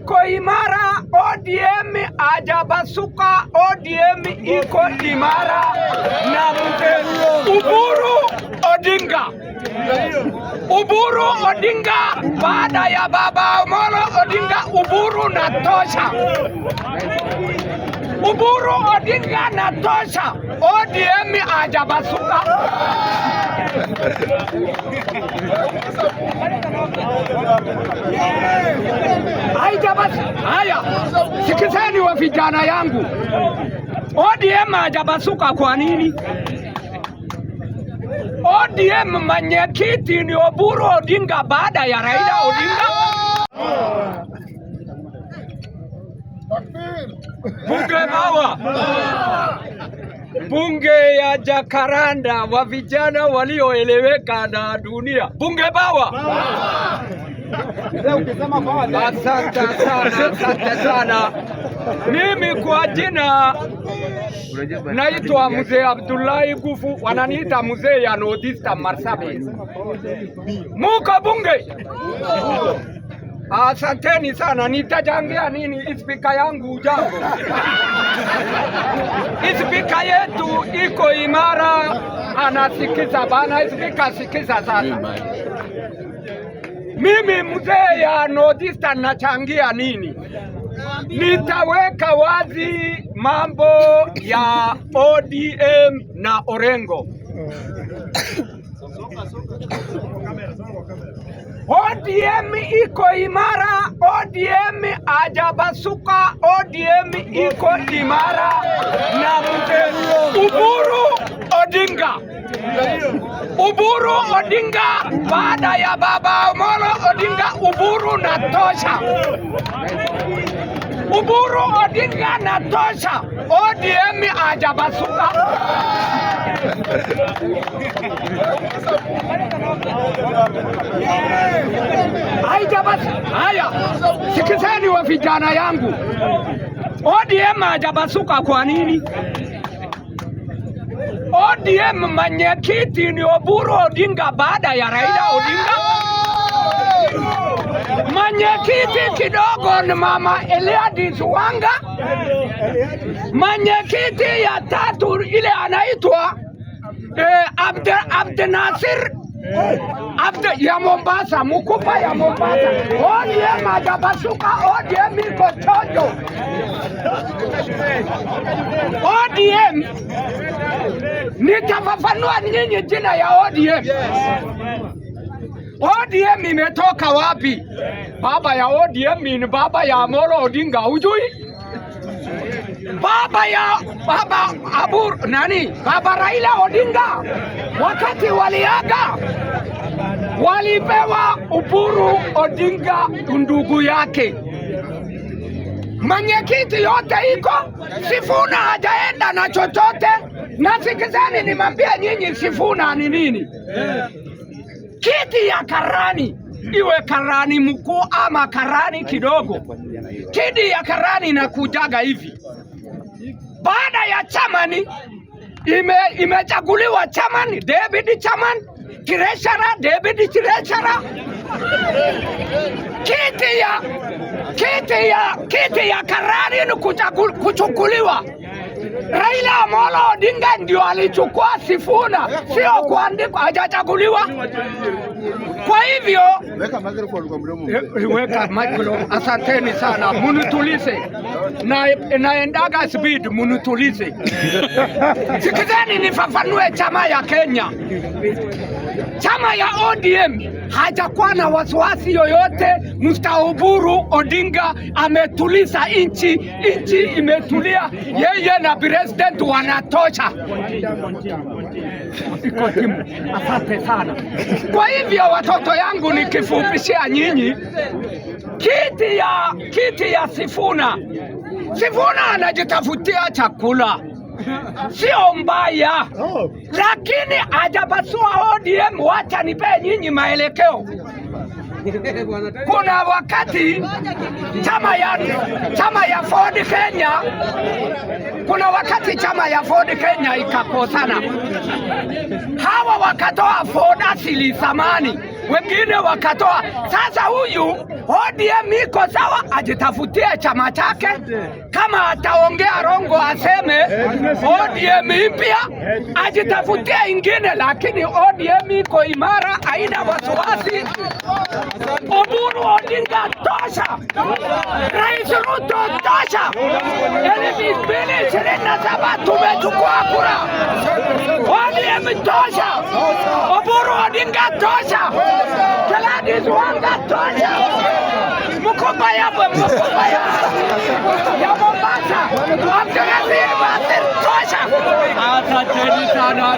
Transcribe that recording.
iko imara, ODM ajabasuka, ODM iko imara na Uburu Odinga. Uburu Odinga baada ya baba Amolo Odinga, Uburu natosha. Uburu Odinga natosha, ODM ajabasuka. Haya, sikizeni wa vijana yangu, ODM ajabasuka kwa nini? ODM mwenyekiti ni Oburu Odinga baada ya Raila Odinga. Bunge bawa, bunge ya Jacaranda wa vijana walioeleweka na dunia. Bunge bawa. Asante sana. Mimi kwa jina naitwa Mzee Abdullahi Gufu, wananiita mzee ya Northeastern Marsabit. Muko bunge? Asanteni sana. Nitajambia nini spika yangu jambo. Spika yetu iko imara, anasikiza bana. Spika sikiza sana. Mimi mzee ya Northeastern nachangia nini? Nitaweka wazi mambo ya ODM na Orengo. ODM iko imara, ODM ajabasuka, ODM iko imara na Uburu Odinga. Uburu Odinga baada ya baba Amolo Odinga, Uburu natosha. Uburu Odinga natosha, ODM ajabasuka. Haya, sikizeni wa vijana yangu, ODM ajabasuka kwa nini? ODM mwenyekiti ni Oburu Odinga baada ya Raila Odinga. Mwenyekiti kidogo ni mama Eliadis Wanga. Mwenyekiti ya tatu ile anaitwa Abdenasir ya Mombasa, Mukupa ya Mombasa. ODM ajabasuka, ODM iko chojo. ODM nitafafanua nyinyi jina ya ODM. ODM imetoka wapi? Baba ya ODM ni baba ya Amolo Odinga, hujui? Baba Raila Odinga wakati waliaga walipewa Uburu Odinga ndugu yake. Mwenyekiti yote iko, Sifuna hajaenda na chochote. Na sikizeni nimwambie nyinyi Sifuna ni nini? Kiti ya karani, iwe karani mkuu ama karani kidogo, kiti ya karani inakujaga hivi. Baada ya chamani imechaguliwa chamani, David Chaman, Treasurer David Treasurer. Kiti ya karani ni kuchukuliwa. Raila Amolo Odinga ndio alichukua Sifuna, sio kuandikwa, hajachaguliwa. Kwa hivyo weka microphone. Asanteni sana, munitulize. Naendaga speed, munitulize. Sikizeni nifafanue chama ya Kenya. Chama ya ODM hajakuwa na wasiwasi yoyote. Uburu Odinga ametuliza inchi imetulia, yeye na president wanatosha. Asante sana. Kwa hivyo watoto yangu nikifupishia nyinyi, kiti ya Sifuna anajitafutia chakula, sio mbaya, lakini ajabasua ODM. Wacha nipe nyinyi maelekeo. Kuna wakati chama ya Ford Kenya, kuna wakati chama ya Ford Kenya ikakosana. Hawa wakatoa Ford asili zamani wengine wakatoa. Sasa huyu ODM iko sawa, ajitafutie chama chake. Kama ataongea rongo aseme ODM mpya, ajitafutie ingine, lakini ODM iko imara, haina wasiwasi. Oburu Odinga tosha, Rais Ruto tosha. 2027 tumechukua kura. ODM tosha, Oburu Odinga tosha, Gladys Wanga tosha, Mukubaya ya Mombasa, Abdulaziz Basir tosha. Asanteni sana.